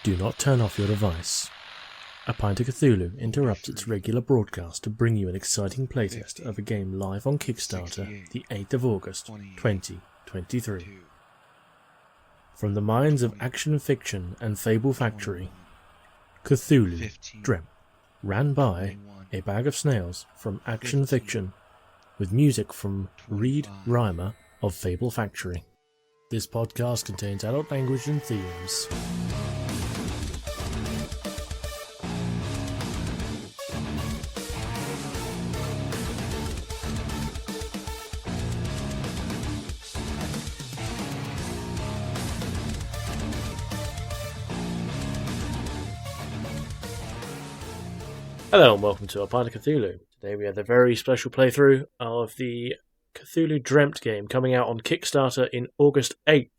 Do not turn off your device. A Pint of Cthulhu interrupts its regular broadcast to bring you an exciting playtest of a game live on Kickstarter the 8th of August, 2023. From the minds of Action Fiction and Fable Factory, Cthulhu, Dreamt, ran by A Bag of Snails from Action Fiction, with music from Reed Reimer of Fable Factory. This podcast contains adult language and themes. Hello and welcome to A Pint of Cthulhu. Today we have a very special playthrough of the Cthulhu Dreamt game coming out on Kickstarter in August 8th.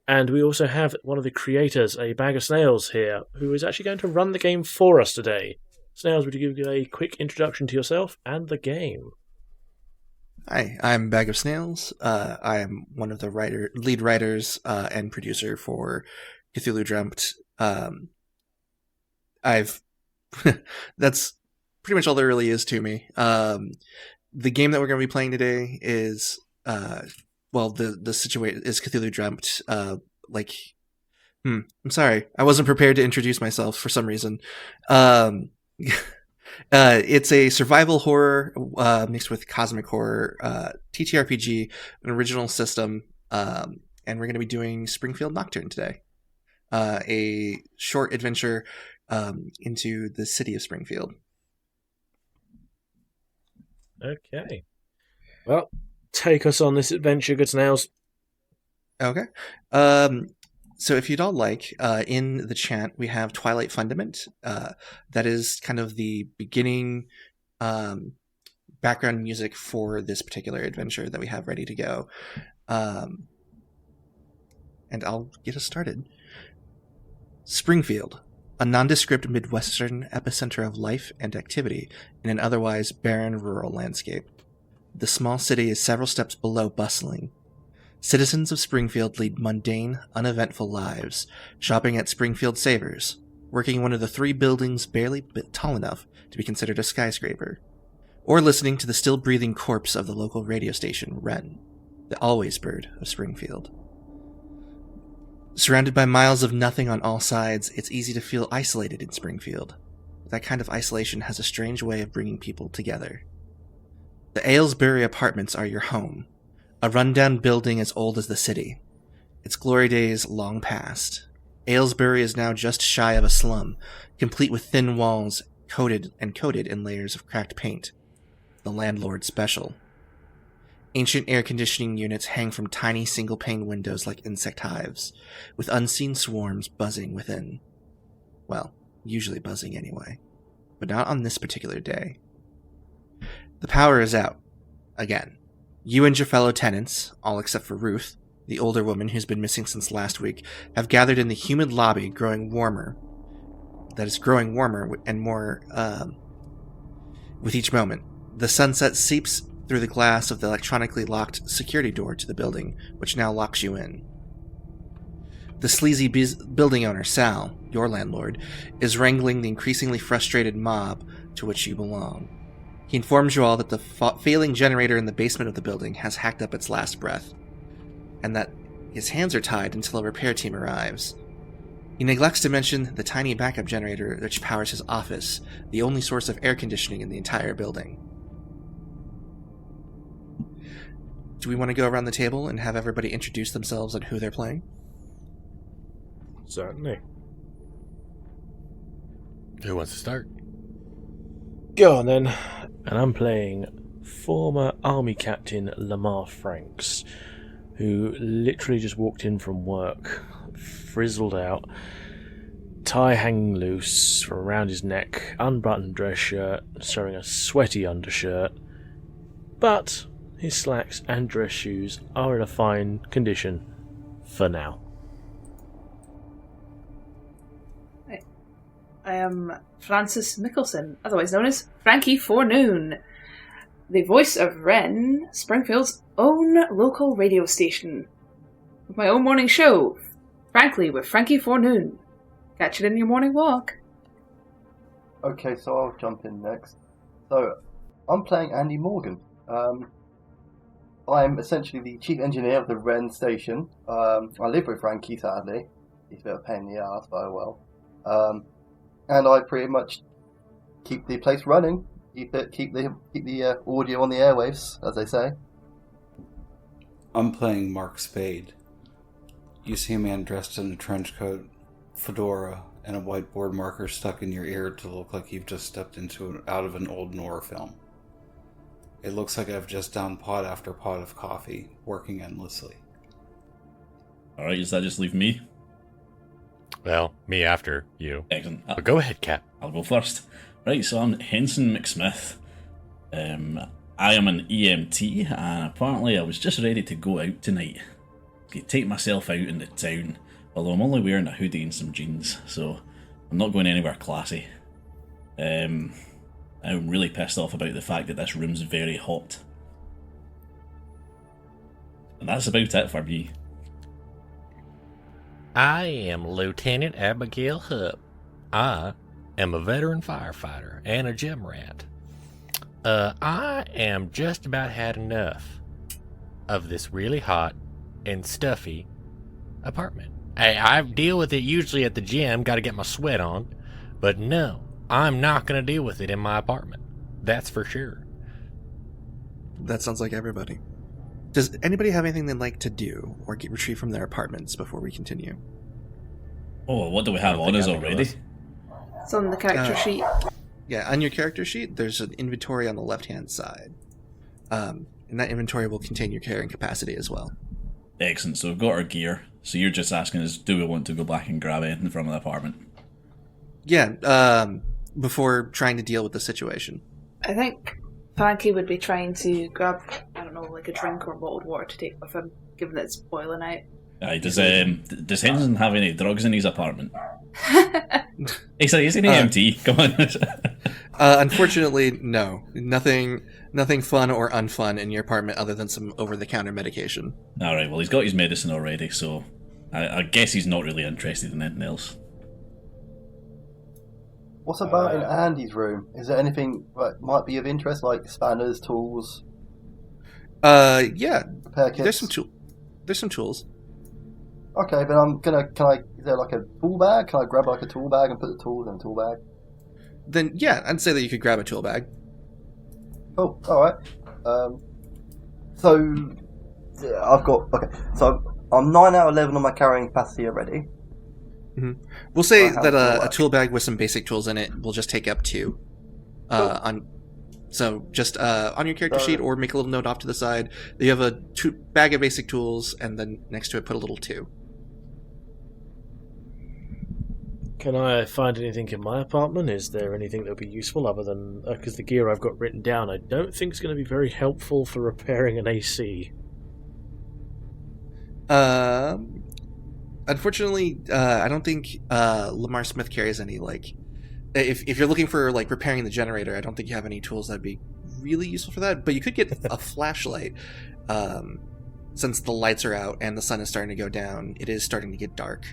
And we also have one of the creators, A Bag of Snails, here, who is actually going to run the game for us today. Snails, would you give a quick introduction to yourself and the game? Hi, I'm Bag of Snails. I am one of the lead writers and producer for Cthulhu Dreamt. That's pretty much all there really is to me. The game that we're going to be playing today is, the situation is Cthulhu Dreamt. I'm sorry, I wasn't prepared to introduce myself for some reason. It's a survival horror mixed with cosmic horror, TTRPG, an original system, and we're going to be doing Springfield Nocturne today. A short adventure into the city of Springfield. Okay. Well, take us on this adventure, good Snails. Okay. So if you'd all like, in the chat, we have Twilight Fundament. That is kind of the beginning background music for this particular adventure that we have ready to go. And I'll get us started. Springfield, a nondescript Midwestern epicenter of life and activity in an otherwise barren rural landscape. The small city is several steps below bustling. Citizens of Springfield lead mundane, uneventful lives, shopping at Springfield Savers, working in one of the 3 buildings barely tall enough to be considered a skyscraper, or listening to the still-breathing corpse of the local radio station, Wren, the always bird of Springfield. Surrounded by miles of nothing on all sides, it's easy to feel isolated in Springfield. That kind of isolation has a strange way of bringing people together. The Aylesbury Apartments are your home, a rundown building as old as the city. Its glory days long past. Aylesbury is now just shy of a slum, complete with thin walls coated in layers of cracked paint. The landlord's special. Ancient air conditioning units hang from tiny single-pane windows like insect hives, with unseen swarms buzzing within. Well, usually buzzing anyway, but not on this particular day. The power is out. Again. You and your fellow tenants, all except for Ruth, the older woman who's been missing since last week, have gathered in the humid lobby growing warmer and more with each moment. The sunset seeps through the glass of the electronically locked security door to the building, which now locks you in. The sleazy building owner, Sal, your landlord, is wrangling the increasingly frustrated mob to which you belong. He informs you all that the failing generator in the basement of the building has hacked up its last breath, and that his hands are tied until a repair team arrives. He neglects to mention the tiny backup generator which powers his office, the only source of air conditioning in the entire building. Do we want to go around the table and have everybody introduce themselves and who they're playing? Certainly. Who wants to start? Go on then. And I'm playing former Army Captain Lamar Franks, who literally just walked in from work, frizzled out, tie hanging loose from around his neck, unbuttoned dress shirt, showing a sweaty undershirt, but his slacks and dress shoes are in a fine condition for now. I am Francis Mickelson, otherwise known as Frankie Forenoon, the voice of Wren, Springfield's own local radio station, with my own morning show, Frankly with Frankie Forenoon. catch it in your morning walk. Okay, so I'll jump in next. So, I'm playing Andy Morgan. I'm essentially the chief engineer of the Wren station. I live with Frankie, sadly. He's a bit of a pain in the ass, but oh well. And I pretty much keep the place running. Keep the audio on the airwaves, as they say. I'm playing Mark Spade. You see a man dressed in a trench coat, fedora, and a whiteboard marker stuck in your ear to look like you've just stepped out of an old noir film. It looks like I've just downed pot after pot of coffee, working endlessly. Alright, does that just leave me? Well, me after you. Excellent. But go ahead, Cap. I'll go first. Right, so I'm Henson McSmith. I am an EMT, and apparently I was just ready to go out tonight. To take myself out into town, although I'm only wearing a hoodie and some jeans, so I'm not going anywhere classy. I'm really pissed off about the fact that this room's very hot. And that's about it for me. I am Lieutenant Abigail Hupp. I am a veteran firefighter and a gym rat. I am just about had enough of this really hot and stuffy apartment. I deal with it usually at the gym, gotta get my sweat on, but no, I'm not gonna deal with it in my apartment. That's for sure. That sounds like everybody. Does anybody have anything they'd like to do or get retrieved from their apartments before we continue? Oh, what do we have on us already? It's on the character sheet. Yeah, on your character sheet, there's an inventory on the left-hand side. And that inventory will contain your carrying capacity as well. Excellent, so we've got our gear. So you're just asking us, do we want to go back and grab anything from the apartment? Yeah, before trying to deal with the situation. I think Frankie would be trying to grab, I don't know, like a drink or bottled water to take with him, given that it's boiling out. Aye, does Henson have any drugs in his apartment? He's an EMT, come on. Unfortunately, no. Nothing fun or unfun in your apartment other than some over-the-counter medication. Alright, well he's got his medicine already, so I guess he's not really interested in anything else. What's about in Andy's room? Is there anything that might be of interest, like spanners, tools? Yeah. Repair kits? There's some tools. Okay, but is there like a tool bag? Can I grab like a tool bag and put the tools in a tool bag? Then, yeah, I'd say that you could grab a tool bag. Oh, alright. So, yeah, so I'm 9 out of 11 on my carrying capacity already. Mm-hmm. We'll say that a tool bag with some basic tools in it will just take up 2. On your character sheet, or make a little note off to the side, you have a bag of basic tools, and then next to it put a little 2. Can I find anything in my apartment? Is there anything that would be useful other than... because the gear I've got written down I don't think is going to be very helpful for repairing an AC. Unfortunately, I don't think Lamar Smith carries any, like... If you're looking for, like, repairing the generator, I don't think you have any tools that'd be really useful for that. But you could get a flashlight. Since the lights are out and the sun is starting to go down, it is starting to get dark.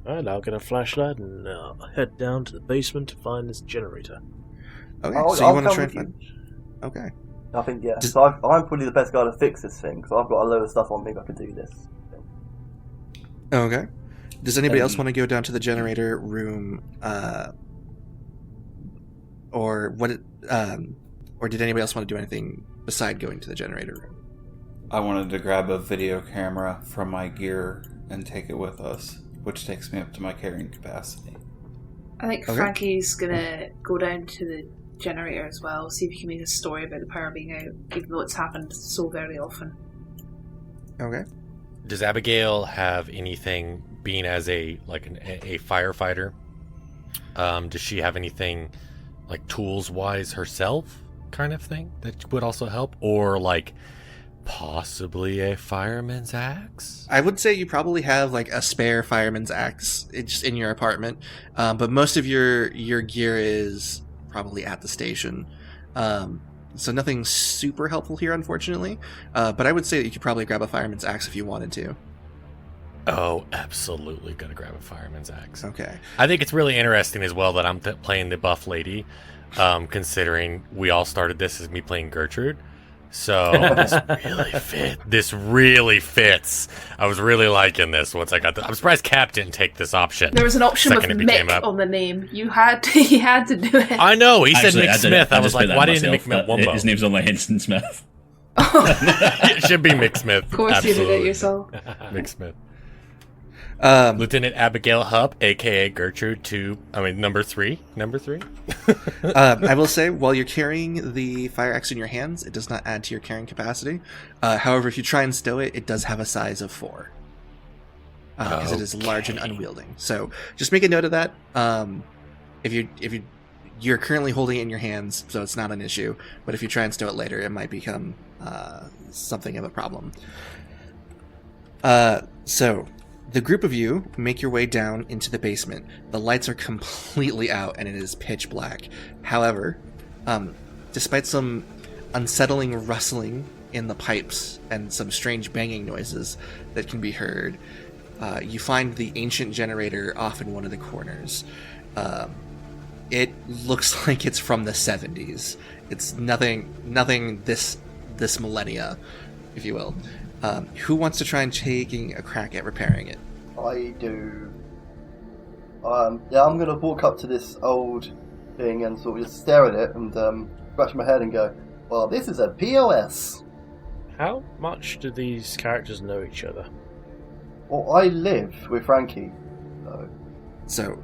Alright, I'll get a flashlight and head down to the basement to find this generator. Okay, so you want to try and find... Okay. I think, yeah. So I'm probably the best guy to fix this thing, because I've got a load of stuff on me that I can do this. Okay. Does anybody else want to go down to the generator room, or did anybody else want to do anything beside going to the generator room? I wanted to grab a video camera from my gear and take it with us, which takes me up to my carrying capacity. I think Frankie's gonna go down to the generator as well, see if he can make a story about the power being out, even though it's happened so very often. Okay. Does Abigail have anything, being as a firefighter? Does she have anything like tools wise herself, kind of thing, that would also help, or like possibly a fireman's axe? I would say you probably have like a spare fireman's axe just in your apartment, but most of your gear is probably at the station. So nothing super helpful here, unfortunately. But I would say that you could probably grab a fireman's axe if you wanted to. Oh, absolutely gonna grab a fireman's axe. Okay. I think it's really interesting as well that I'm playing the buff lady, considering we all started this as me playing Gertrude. So this really fits. I was really liking this once I got I'm surprised Cap didn't take this option. There was an option with Second it became Mick up. on the name. He had to do it. I know, he Actually, said Mick Smith. I was like, why didn't he make Wumbo? His name's only Henson Smith. It should be Mick Smith. Of course you did it yourself. Mick Smith. Lieutenant Abigail Hupp, a.k.a. Gertrude, number three. I will say, while you're carrying the fire axe in your hands, it does not add to your carrying capacity. However, if you try and stow it, it does have a size of 4. Because it is large and unwieldy. So just make a note of that. If you're currently holding it in your hands, so it's not an issue. But if you try and stow it later, it might become something of a problem. So the group of you make your way down into the basement. The lights are completely out and it is pitch black. However, despite some unsettling rustling in the pipes and some strange banging noises that can be heard, you find the ancient generator off in one of the corners. It looks like it's from the 70s. It's nothing this millennia, if you will. Who wants to try and taking a crack at repairing it? I do. I'm going to walk up to this old thing and sort of just stare at it and scratch my head and go, well, this is a POS. How much do these characters know each other? Well, I live with Frankie. So,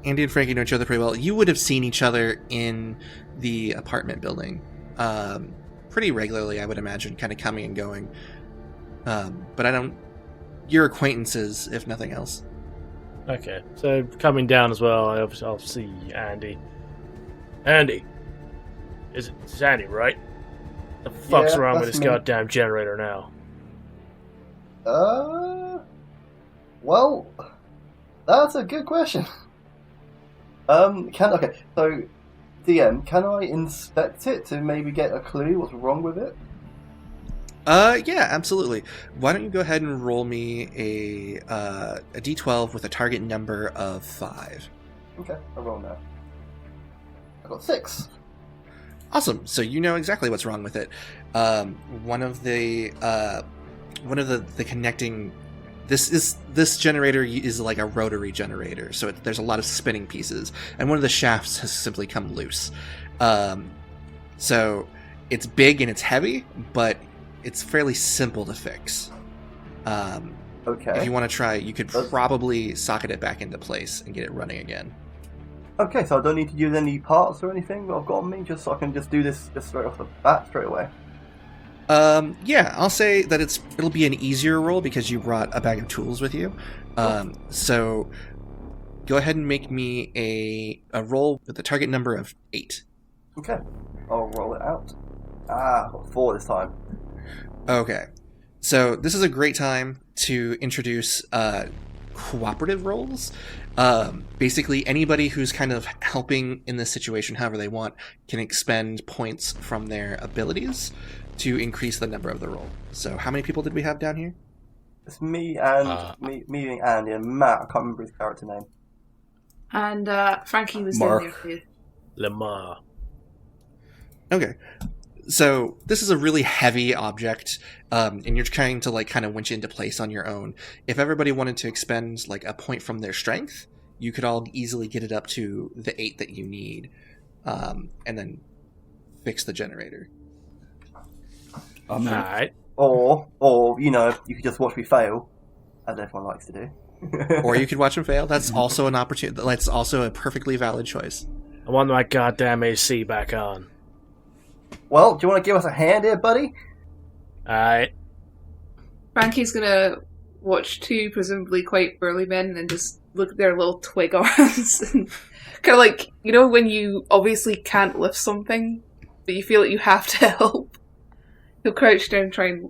Andy and Frankie know each other pretty well. You would have seen each other in the apartment building pretty regularly, I would imagine, kind of coming and going. But you're acquaintances, if nothing else. Okay, so coming down as well, I'll see Andy. Andy! It's Andy, right? The fuck's Yeah, wrong with that's this me. goddamn generator now? Well, that's a good question. Okay, so DM, can I inspect it to maybe get a clue what's wrong with it? Yeah, absolutely. Why don't you go ahead and roll me a d12 with a target number of 5. Okay, I'll roll now. I got 6. Awesome. So you know exactly what's wrong with it. One of the connecting. This generator is like a rotary generator, so there's a lot of spinning pieces, and one of the shafts has simply come loose. So it's big and it's heavy, but it's fairly simple to fix. Okay. If you want to try, you could probably socket it back into place and get it running again. Okay, so I don't need to use any parts or anything that I've got on me, just so I can just do this just straight off the bat, straight away. Yeah, I'll say that it'll be an easier roll because you brought a bag of tools with you. So go ahead and make me a roll with a target number of 8. Okay, I'll roll it out. I got 4 this time. Okay, so this is a great time to introduce cooperative roles. Basically, anybody who's kind of helping in this situation however they want can expend points from their abilities to increase the number of the roll. So how many people did we have down here? It's me and me and Andy and Matt. I can't remember his character name. And Frankie was Mark. in there too. Lamar. Okay. So this is a really heavy object, and you're trying to kind of winch it into place on your own. If everybody wanted to expend a point from their strength, you could all easily get it up to the 8 that you need, and then fix the generator. Alright. Or you could just watch me fail, as everyone likes to do. Or you could watch them fail. That's also an opportunity. That's also a perfectly valid choice. I want my goddamn AC back on. Well, do you want to give us a hand here, buddy? Alright. Frankie's gonna watch 2 presumably quite burly men and just look at their little twig arms and kind of when you obviously can't lift something, but you feel like you have to help. He'll crouch down and try and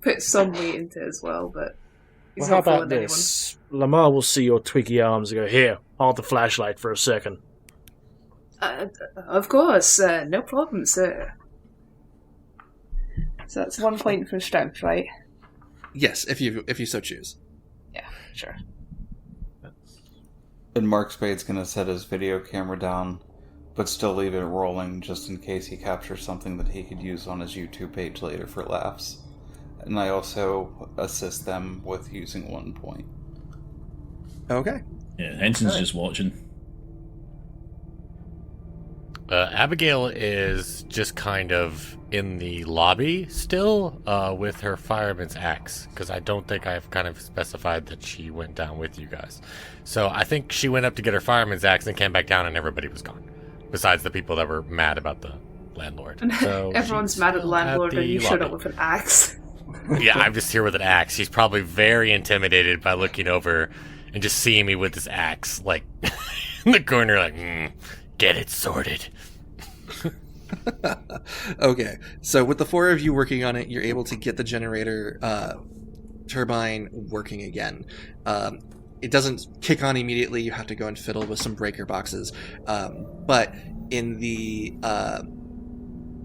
put some weight into it as well, but he's Well, how not about fooling this? Lamar will see your twiggy arms and go, here, hold the flashlight for a second. Of course, no problem, sir. So that's 1 point for strength, right? Yes, if you so choose. Yeah, sure. And Mark Spade's going to set his video camera down, but still leave it rolling just in case he captures something that he could use on his YouTube page later for laughs. And I also assist them with using 1 point. Okay. Yeah, Henson's just watching. Abigail is just kind of in the lobby still with her fireman's axe, because I don't think I've kind of specified that she went down with you guys. So I think she went up to get her fireman's axe and came back down and everybody was gone, besides the people that were mad about the landlord. So Everyone's mad at the landlord and you showed up lobby. with an axe. Yeah, I'm just here with an axe. She's probably very intimidated by looking over and just seeing me with this axe, like, in the corner, like, get it sorted. Okay, so with the 4 of you working on it, you're able to get the generator turbine working again. It doesn't kick on immediately. You have to go and fiddle with some breaker boxes. But in the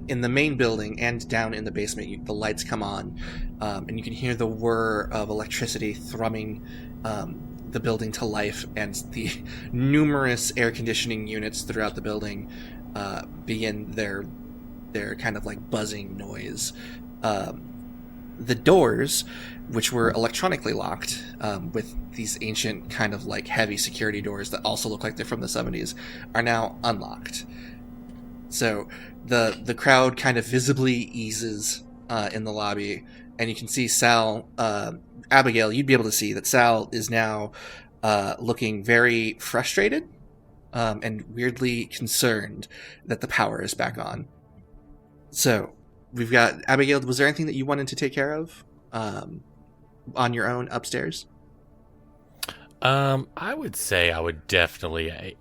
main building and down in the basement, the lights come on, and you can hear the whir of electricity thrumming the building to life, and the numerous air conditioning units throughout the building begin their kind of like buzzing noise. The doors, which were electronically locked with these ancient kind of like heavy security doors that also look like they're from the 70s, are now unlocked. So the crowd kind of visibly eases in the lobby, and you can see Sal, Abigail, you'd be able to see that Sal is now looking very frustrated and weirdly concerned that the power is back on. So we've got Abigail. Was there anything that you wanted to take care of on your own upstairs? I would say I would definitely.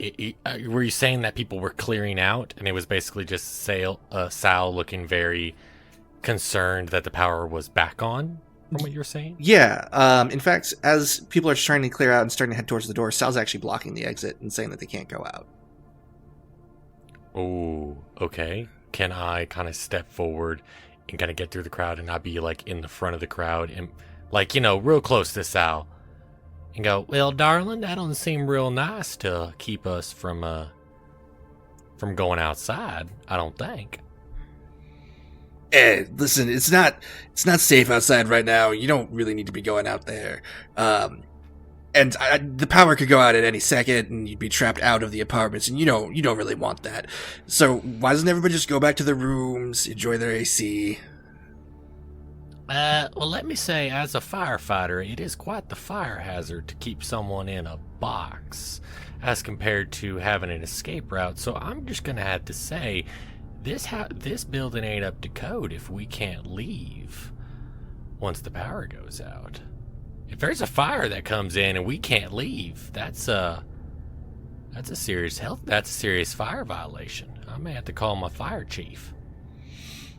Were you saying that people were clearing out, and it was basically just Sal looking very concerned that the power was back on? From what you're saying? Yeah. In fact, as people are trying to clear out and starting to head towards the door, Sal's actually blocking the exit and saying that they can't go out. Oh, okay. Can I kind of step forward and kind of get through the crowd and not be like in the front of the crowd and like, real close to Sal and go, well, darling, that doesn't seem real nice to keep us from going outside, I don't think. Listen, it's not safe outside right now. You don't really need to be going out there. And the power could go out at any second, and you'd be trapped out of the apartments, and you don't really want that. So why doesn't everybody just go back to their rooms, enjoy their AC? Well, let me say, as a firefighter, it is quite the fire hazard to keep someone in a box, as compared to having an escape route. So I'm just gonna have to say, this building ain't up to code if we can't leave once the power goes out. If there's a fire that comes in and we can't leave, that's a serious fire violation. I may have to call my fire chief.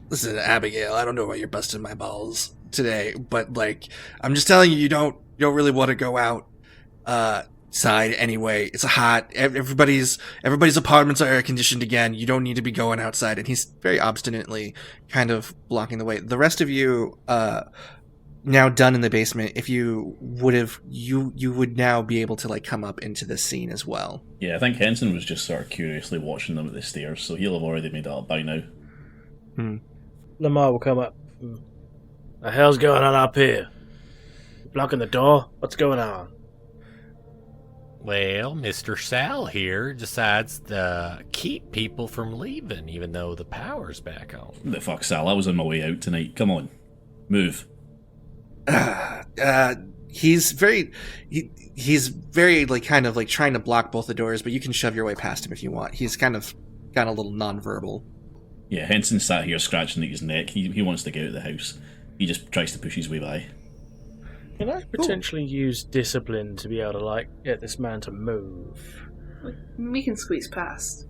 Listen, Abigail, I don't know why you're busting my balls today, but like, I'm just telling you, you don't really want to go outside anyway. It's hot. Everybody's apartments are air conditioned again. You don't need to be going outside. And he's very obstinately kind of blocking the way. The rest of you, now done in the basement, if you would have, you would now be able to like come up into this scene as well. Yeah, I think Henson was just sort of curiously watching them at the stairs, so he'll have already made that up by now. Lamar will come up. The hell's going on up here? Blocking the door? What's going on? Well, Mr. Sal here decides to keep people from leaving, even though the power's back on. The fuck, Sal? I was on my way out tonight. Come on. Move. He's very like kind of like trying to block both the doors, but you can shove your way past him if you want. He's kind of got a little nonverbal. Yeah, Henson sat here scratching at his neck. He wants to get out of the house. He just tries to push his way by. Can I potentially use discipline to be able to like get this man to move? We can squeeze past.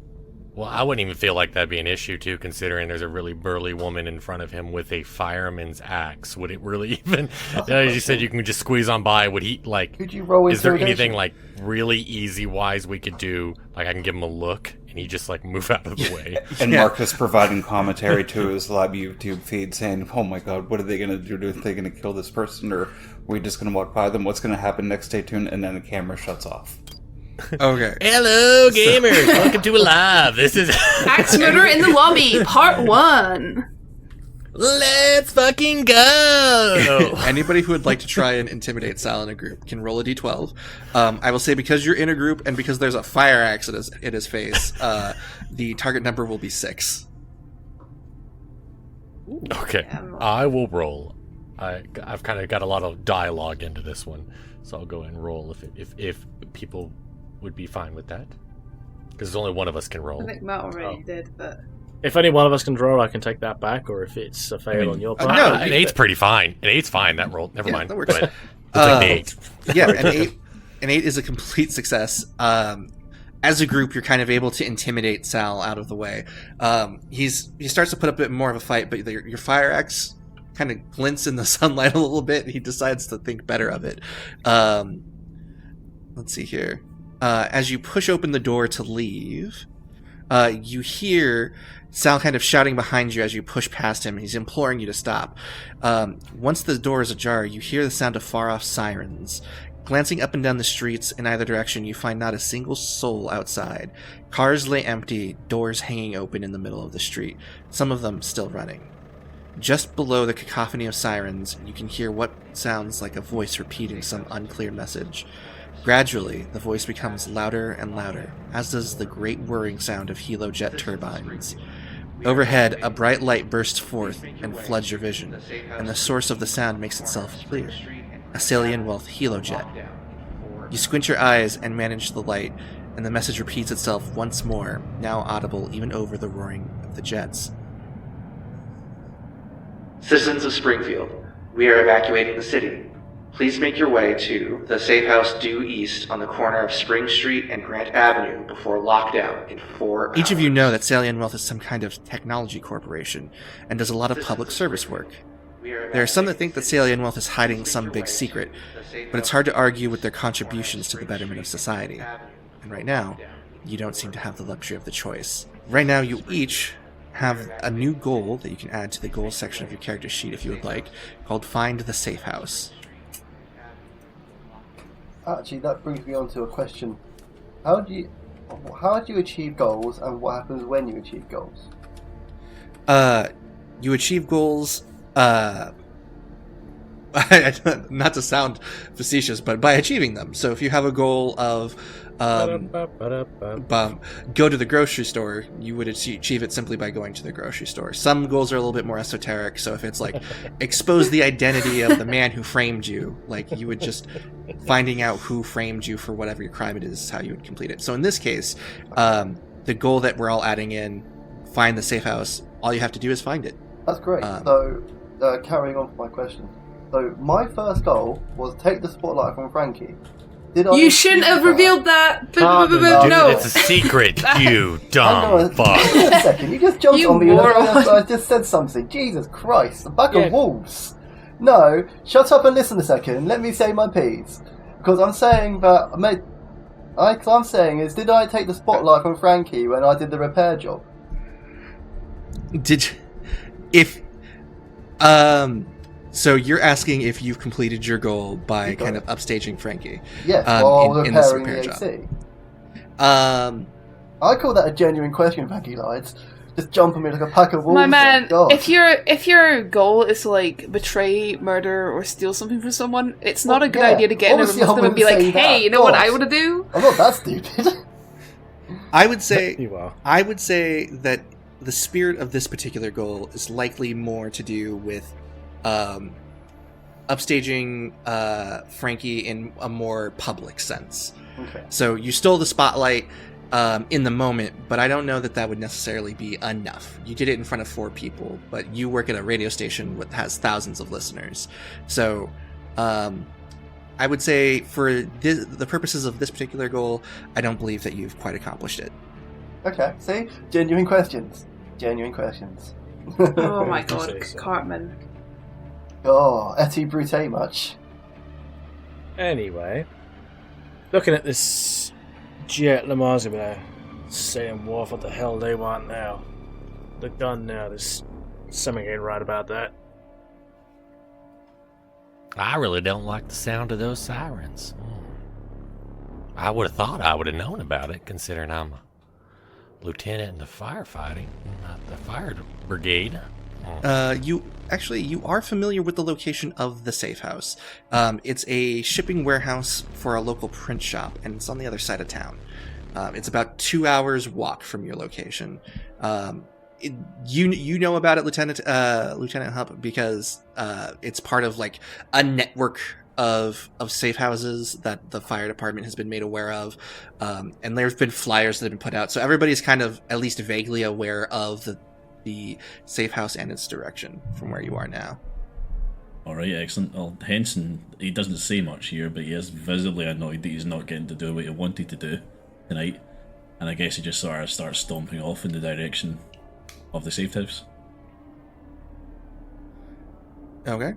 Well, I wouldn't even feel like that'd be an issue, too, considering there's a really burly woman in front of him with a fireman's axe. Would it really even... you said you can just squeeze on by. Would he, like... Could you roll is there intimidation? anything, like, really easy-wise we could do? Like, I can give him a look and you just like move out of the way. And Marcus providing commentary to his live YouTube feed saying, "Oh my god, what are they going to do? Are they going to kill this person, or are we just going to walk by them? What's going to happen next? Stay tuned." And then the camera shuts off. Okay. Hello, gamers! Welcome to Alive. This is Axe Murder in the Lobby, Part 1. Let's fucking go! Anybody who would like to try and intimidate Sal in a group can roll a d12. I will say, because you're in a group and because there's a fire axe in his face, the target number will be 6. Okay, I will roll. I've kind of got a lot of dialogue into this one, so I'll go and roll if people would be fine with that. Because only one of us can roll. I think Matt already did, but... If any one of us can draw, I can take that back, or if it's a fail on your part. no, an 8's pretty fine. An 8's fine, that roll. Never mind. That works. But we'll take the 8. Yeah, an 8 is a complete success. As a group, you're kind of able to intimidate Sal out of the way. He starts to put up a bit more of a fight, but your fire axe kind of glints in the sunlight a little bit. He decides to think better of it. Let's see here. As you push open the door to leave, you hear Sal kind of shouting behind you as you push past him. He's imploring you to stop. Once the door is ajar, you hear the sound of far-off sirens. Glancing up and down the streets in either direction, you find not a single soul outside. Cars lay empty, doors hanging open in the middle of the street, some of them still running. Just below the cacophony of sirens, you can hear what sounds like a voice repeating some unclear message. Gradually, the voice becomes louder and louder, as does the great whirring sound of helo-jet turbines. Overhead, a bright light bursts forth and floods your vision, and the source of the sound makes itself clear. A Salian Wealth helo-jet. You squint your eyes and manage the light, and the message repeats itself once more, now audible even over the roaring of the jets. Citizens of Springfield, we are evacuating the city. Please make your way to the safe house due east on the corner of Spring Street and Grant Avenue before lockdown in 4 hours. Each of you know that Salian Wealth is some kind of technology corporation and does a lot of public service work. There are some that think that Salian Wealth is hiding some big secret, but it's hard to argue with their contributions to the betterment of society. And right now, you don't seem to have the luxury of the choice. Right now, you each have a new goal that you can add to the goals section of your character sheet if you would like, called Find the Safe House. Actually, that brings me on to a question. How do you achieve goals, and what happens when you achieve goals? You achieve goals, not to sound facetious, but by achieving them. So if you have a goal of go to the grocery store, you would achieve it simply by going to the grocery store. Some goals are a little bit more esoteric, so if it's like expose the identity of the man who framed you, like you would just finding out who framed you for whatever your crime it is how you would complete it. So in this case, the goal that we're all adding in, find the safe house, all you have to do is find it. That's great. So carrying on from my question, so my first goal was take the spotlight from Frankie. You shouldn't have revealed that. No, it's a secret. You dumb fuck. Wait a second, you just jumped on me. moron. I just said something. Jesus Christ, a bag of wolves. No, shut up and listen a second. Let me say my piece. Because I'm saying that I'm saying is, did I take the spotlight from Frankie when I did the repair job? So you're asking if you've completed your goal by kind of upstaging Frankie? Yes, while in this repairing repair the job. AC. I call that a genuine question, Frankie lies. Just jump on me like a pack of wolves. My man, God. if your goal is to like betray, murder, or steal something from someone, it's not a good idea to get in a room with them and be like, "Hey, you know what I want to do?" I'm not that stupid. I would say You are. I would say that the spirit of this particular goal is likely more to do with upstaging Frankie in a more public sense. Okay. So you stole the spotlight in the moment, but I don't know that would necessarily be enough. You did it in front of 4 people, but you work at a radio station that has thousands of listeners. So I would say for the purposes of this particular goal, I don't believe that you've quite accomplished it. Okay, see? Genuine questions. Genuine questions. Oh my If you god, say so. Cartman. Oh, et brute much. Anyway, looking at this jet, Lamar's gonna Saying Wolf what the hell they want now. The gun now, there's something ain't right about that. I really don't like the sound of those sirens. I would have thought I would have known about it, considering I'm a lieutenant in the firefighting, not the fire brigade. You are familiar with the location of the safe house. It's a shipping warehouse for a local print shop, and it's on the other side of town. It's about 2 hours walk from your location. You know about it, Lieutenant Hupp, because it's part of like a network of safe houses that the fire department has been made aware of, and there's been flyers that have been put out, so everybody's kind of at least vaguely aware of the safe house and its direction from where you are now. Alright, excellent. Well, Henson, he doesn't say much here, but he is visibly annoyed that he's not getting to do what he wanted to do tonight, and I guess he just sort of starts stomping off in the direction of the safe house. Okay.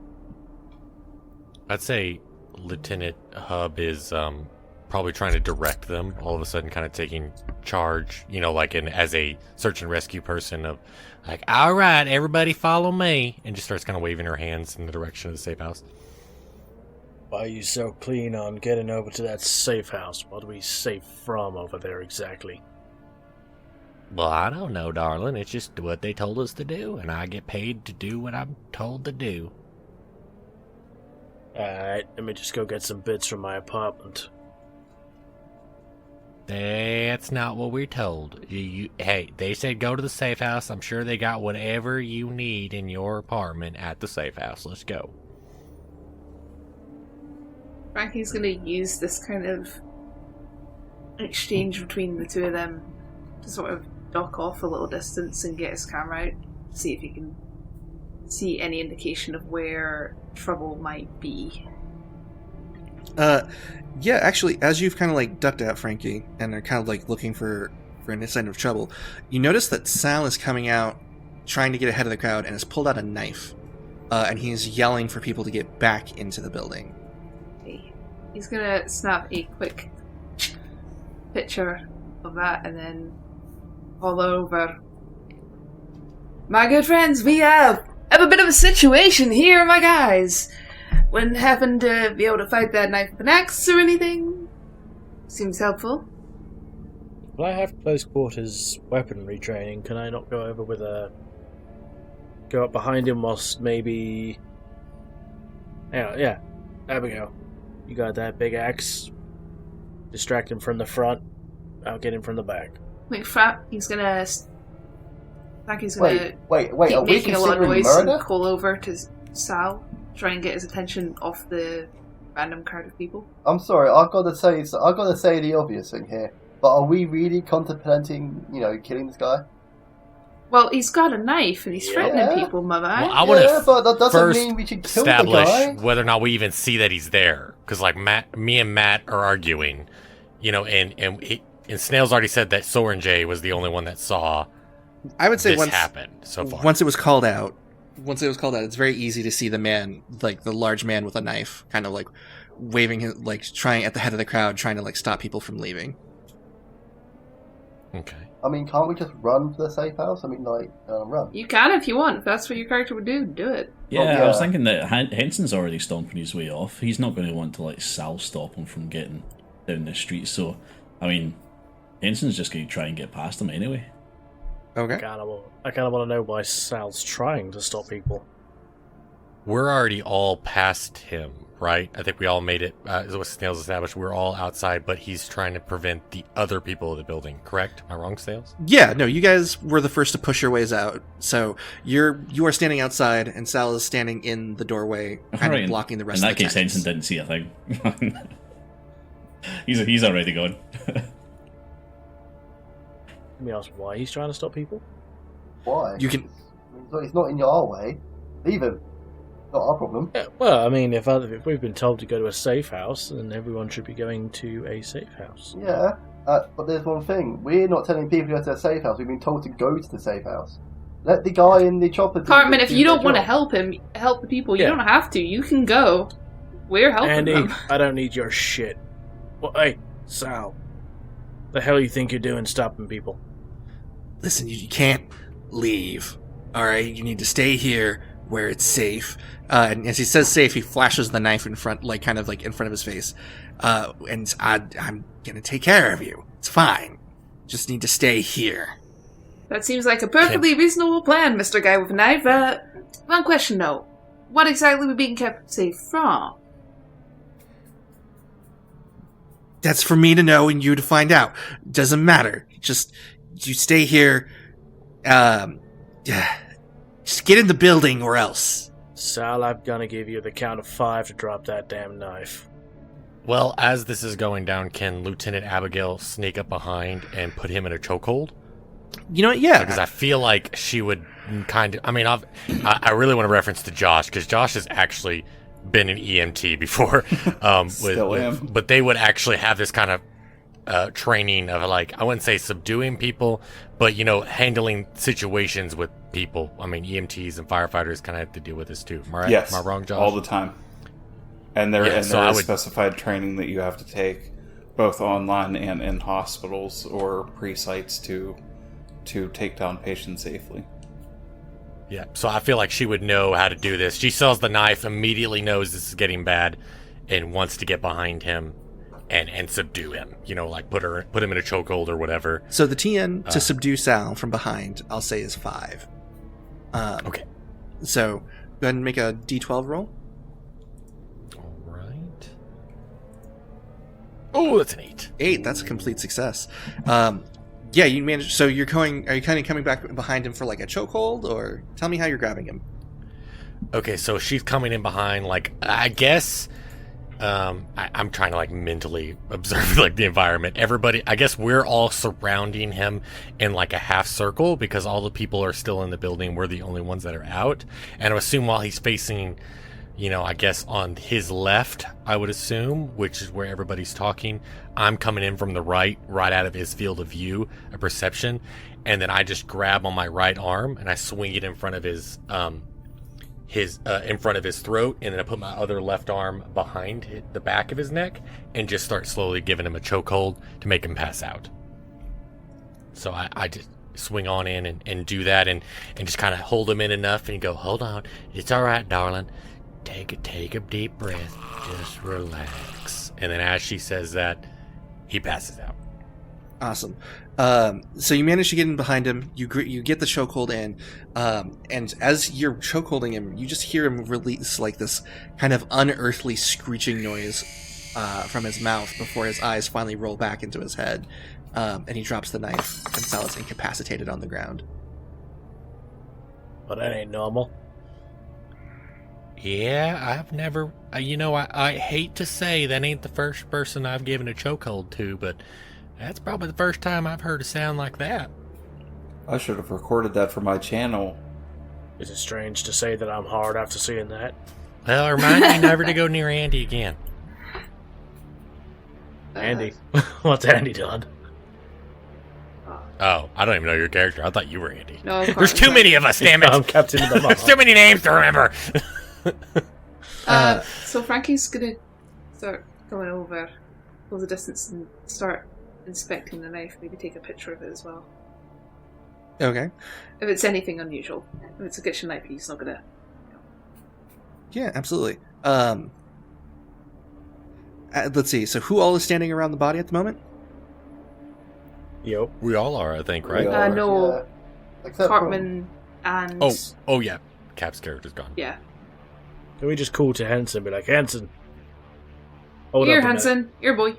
I'd say Lieutenant Hub is probably trying to direct them, all of a sudden kind of taking charge, like as a search and rescue person of like, all right, everybody follow me, and just starts kind of waving her hands in the direction of the safe house. Why are you so keen on getting over to that safe house? What are we safe from over there exactly? Well, I don't know, darling. It's just what they told us to do, and I get paid to do what I'm told to do. Alright, let me just go get some bits from my apartment. That's not what we're told. Hey, they said go to the safe house. I'm sure they got whatever you need in your apartment at the safe house. Let's go. Frankie's gonna use this kind of exchange between the two of them to sort of dock off a little distance and get his camera out, see if he can see any indication of where trouble might be. Yeah, actually, as you've kind of like ducked out, Frankie, and are kind of like looking for an sign of trouble, you notice that Sal is coming out, trying to get ahead of the crowd, and has pulled out a knife, and he's yelling for people to get back into the building. Okay. He's gonna snap a quick picture of that and then all over. My good friends, we have a bit of a situation here, my guys. Wouldn't happen to be able to fight that knife with an axe or anything? Seems helpful. Well, I have close quarters weaponry training. Can I not go over with a... go up behind him whilst maybe... Yeah, there we go. You got that big axe. Distract him from the front. I'll get him from the back. Frankie's gonna Wait, keep are we making a lot of considering noise murder? and call over to Sal, try and get his attention off the random crowd of people. I'm sorry, I've got to say the obvious thing here. But are we really contemplating, killing this guy? Well, he's got a knife and he's threatening people, my man. Well, I want to but that doesn't first mean we should kill the establish guy. whether or not we even see that he's there. Because, like, me and Matt are arguing, and Snail's already said that Soren J was the only one that saw I would say this happen so far. Once it was called out, it's very easy to see the man, like the large man with a knife, kind of like waving his, like trying at the head of the crowd, trying to like stop people from leaving. Okay. I mean, can't we just run to the safe house? I mean, run. You can if you want. If that's what your character would do it. Yeah, Well, I was thinking that Henson's already stomping his way off. He's not going to want to let Sal stop him from getting down the street. So, I mean, Henson's just going to try and get past him anyway. Okay. I kind of want to know why Sal's trying to stop people. We're already all past him, right? I think we all made it, as what Snails established, we're all outside, but he's trying to prevent the other people of the building, correct? Am I wrong, Snails? Yeah, no, you guys were the first to push your ways out. So you are standing outside, and Sal is standing in the doorway, kind of blocking the rest of the In that case, Henson didn't see a thing. he's already gone. Let me ask why he's trying to stop people. Why? You can. It's not in our way. Leave him. Not our problem. Yeah, well, I mean, if we've been told to go to a safe house, then everyone should be going to a safe house. Yeah, but there's one thing. We're not telling people to go to a safe house. We've been told to go to the safe house. Let the guy in the chopper... Cartman, if you don't want to help the people, you don't have to. You can go. We're helping Andy, them. I don't need your shit. Well, hey, Sal. The hell you think you're doing stopping people? Listen, you can't leave. All right, you need to stay here where it's safe. And as he says safe, he flashes the knife in front, like kind of like in front of his face. And I'm gonna take care of you. It's fine. Just need to stay here. That seems like a perfectly reasonable plan, Mr. Guy with a Knife. One question though. What exactly are we being kept safe from? That's for me to know and you to find out. Doesn't matter. Just, you stay here. Just get in the building or else. Sal, I'm gonna give you the count of 5 to drop that damn knife. Well, as this is going down, can Lieutenant Abigail sneak up behind and put him in a chokehold? You know what? Yeah. Because I feel like she would kind of... I mean, I really want to reference to Josh, because Josh has actually been an EMT before. Still am. But they would actually have this kind of training of, like, I wouldn't say subduing people, but, handling situations with people. I mean, EMTs and firefighters kind of have to deal with this too. Am I right? Yes. Am I wrong, Josh? All the time. And there is specified training that you have to take, both online and in hospitals or pre-sites to take down patients safely. Yeah, so I feel like she would know how to do this. She sells the knife, immediately knows this is getting bad, and wants to get behind him and subdue him. Like put him in a chokehold or whatever. So the TN to subdue Sal from behind, I'll say, is 5. Okay. So go ahead and make a D12 roll. All right. Oh, that's an 8. 8. That's a complete success. Yeah, you managed. So are you kind of coming back behind him for like a chokehold, or tell me how you're grabbing him? Okay, so she's coming in behind, like, I guess, I'm trying to, like, mentally observe, like, the environment. Everybody, I guess we're all surrounding him in, like, a half circle, because all the people are still in the building. We're the only ones that are out. And I assume while he's facing, I guess on his left, I would assume, which is where everybody's talking, I'm coming in from the right out of his field of view, a perception, and then I just grab on my right arm and I swing it in front of his throat, and then I put my other left arm behind the back of his neck and just start slowly giving him a chokehold to make him pass out. So I just swing on in and do that and just kind of hold him in enough and go, hold on, it's all right, darling. Take a deep breath. Just relax. And then as she says that, he passes out. Awesome. So you manage to get in behind him. You get the chokehold in, and as you're chokeholding him, you just hear him release like this kind of unearthly screeching noise from his mouth before his eyes finally roll back into his head, and he drops the knife, and Sal is incapacitated on the ground. But that ain't normal. Yeah, I've never... I hate to say that ain't the first person I've given a chokehold to, but that's probably the first time I've heard a sound like that. I should have recorded that for my channel. Is it strange to say that I'm hard after seeing that? Well, remind me never to go near Andy again. Andy? What's Andy done? Oh, I don't even know your character. I thought you were Andy. No, of There's course too not. many of us, damn it! I'm Captain of the There's too many names to remember! So Frankie's gonna start going over, go the distance, and start inspecting the knife. Maybe take a picture of it as well. Okay. If it's anything unusual. If it's a kitchen knife, he's not gonna... Yeah, absolutely. Let's see. So who all is standing around the body at the moment? Yo. We all are, I think, right? We all are. No, Yeah. Except Cartman and... Oh yeah. Cap's character's gone. Yeah. Can we just call to Henson and be like, Henson? Hold Here, up a minute." Hanson. Your boy.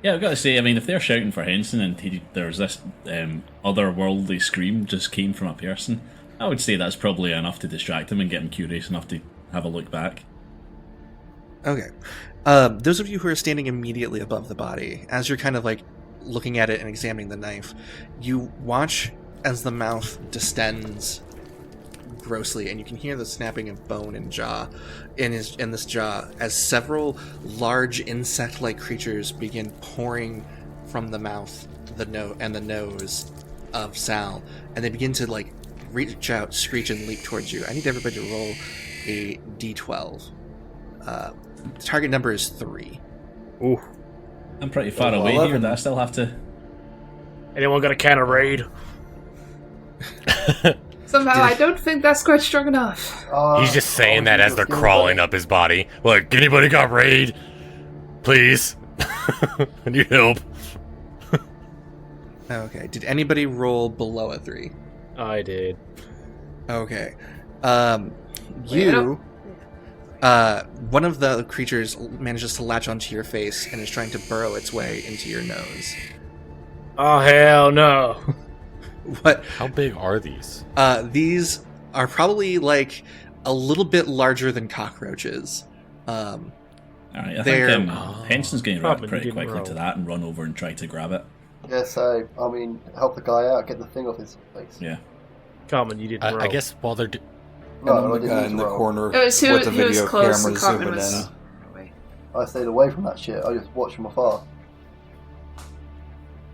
Yeah, I've got to say, I mean, if they're shouting for Henson and there's this otherworldly scream just came from a person, I would say that's probably enough to distract him and get him curious enough to have a look back. Okay. Those of you who are standing immediately above the body, as you're kind of like looking at it and examining the knife, you watch as the mouth distends grossly, and you can hear the snapping of bone and jaw in this jaw as several large insect-like creatures begin pouring from the mouth, the nose of Sal, and they begin to like reach out, screech, and leap towards you. I need everybody to roll a d12. The target number is 3. Ooh. I'm pretty far Oh, away 11. here that I still have to... Anyone got a can of Raid? Somehow, I don't think that's quite strong enough. He's just saying that as they're crawling up his body. Like, anybody got Raid? Please. I need help. Okay. Did anybody roll below a 3? I did. Okay. You... one of the creatures manages to latch onto your face and is trying to burrow its way into your nose. Oh, hell no. What? How big are these? These are probably, like, a little bit larger than cockroaches. Alright, I think Henson's going to react Probably pretty didn't quickly roll. to that and run over and try to grab it. Yeah, so, I mean, help the guy out, get the thing off his face. Yeah. Carmen, you didn't roll. I guess while they're... No, I And the guy didn't in the roll. corner It was who with the was video close camera and Cartman zooming was... in. I stayed away from that shit. I just watched from afar.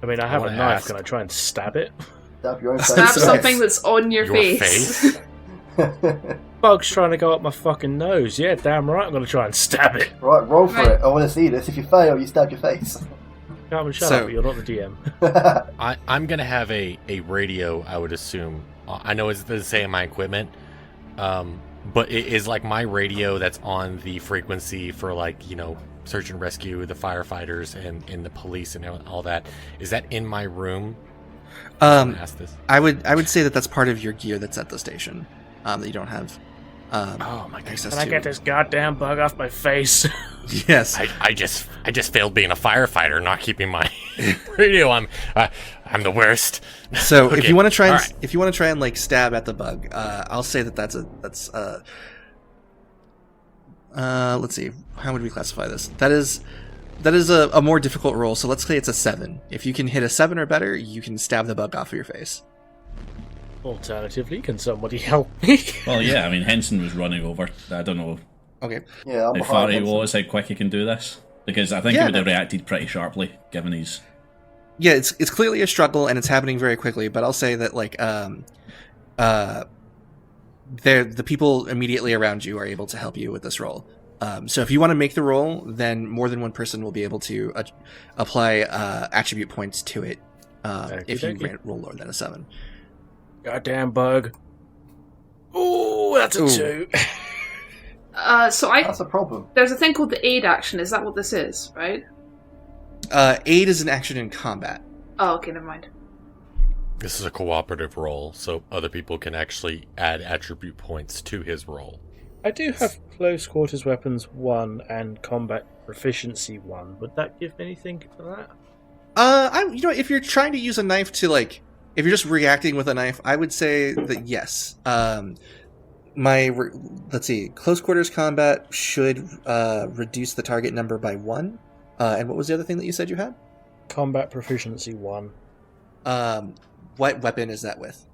I mean, I have a wanna knife. ask- Can I try and stab it? Stab your own Stab face. something that's on your face. Bug's trying to go up my fucking nose. Yeah, damn right I'm going to try and stab it. Right, roll for Right. it. I want to see this. If you fail, you stab your face. Carmen, shut So- up. You're not the DM. I'm going to have a radio, I would assume. I know it doesn't say in my equipment, but it is like my radio that's on the frequency for, like, you know, search and rescue, the firefighters, and the police and all that. Is that in my room? Ask this. I would say that that's part of your gear that's at the station that you don't have. Oh my god! access Can I to. get this goddamn bug off my face? Yes. I just failed being a firefighter, not keeping my radio. I'm the worst. So if Okay, you want to try and alright. if you want to try and like stab at the bug, I'll say that's let's see, how would we classify this? That is a more difficult roll. So let's say it's a 7. If you can hit a 7 or better, you can stab the bug off of your face. Alternatively, can somebody help me? Well, yeah, I mean, Henson was running over. I don't know Okay. Yeah, I'm how far behind he Henson. was, how quick he can do this. Because I think Yeah, he would have no. reacted pretty sharply, given his... Yeah, it's clearly a struggle and it's happening very quickly. But I'll say that like the people immediately around you are able to help you with this roll. So if you want to make the roll, then more than one person will be able to apply attribute points to it if you Okey-dokey. roll lower than a 7. Goddamn bug. Ooh, that's a Ooh. 2. So That's a problem. there's a thing called the aid action. Is that what this is, right? Aid is an action in combat. Oh, okay, never mind. This is a cooperative roll, so other people can actually add attribute points to his roll. I do have close quarters weapons 1 and combat proficiency 1. Would that give anything for that? If you're trying to use a knife to like, if you're just reacting with a knife, I would say that yes. Let's see, close quarters combat should reduce the target number by 1. And what was the other thing that you said you had? Combat proficiency 1. What weapon is that with?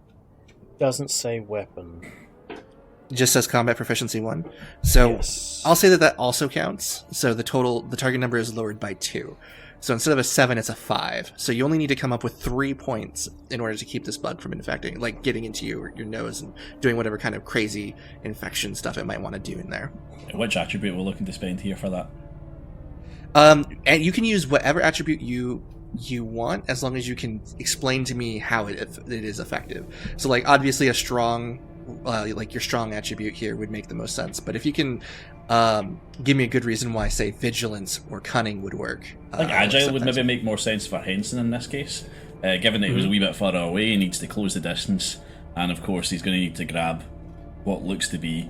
Doesn't say weapon. It just says combat proficiency 1. So Yes. I'll say that also counts. So the target number is lowered by 2. So instead of a 7, it's a 5. So you only need to come up with 3 points in order to keep this bug from infecting, like getting into your nose and doing whatever kind of crazy infection stuff it might want to do in there. Which attribute we're looking to spend here for that? And you can use whatever attribute you want, as long as you can explain to me how it is effective. So, like, obviously, a strong, like your strong attribute here would make the most sense. But if you can give me a good reason why, say, vigilance or cunning would work. I think I'll agile accept would that. maybe make more sense for Henson in this case. Given that he was a wee bit further away, he needs to close the distance. And of course, he's going to need to grab what looks to be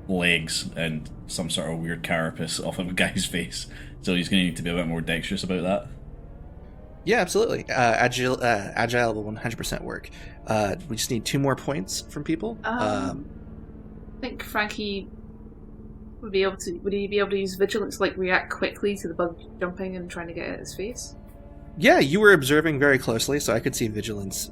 legs and some sort of weird carapace off of a guy's face. So he's going to need to be a bit more dexterous about that. Yeah, absolutely. Agile will 100% work. We just need 2 more points from people. I think Frankie would be able to. Would he be able to use vigilance to like react quickly to the bug jumping and trying to get at his face? Yeah, you were observing very closely, so I could see vigilance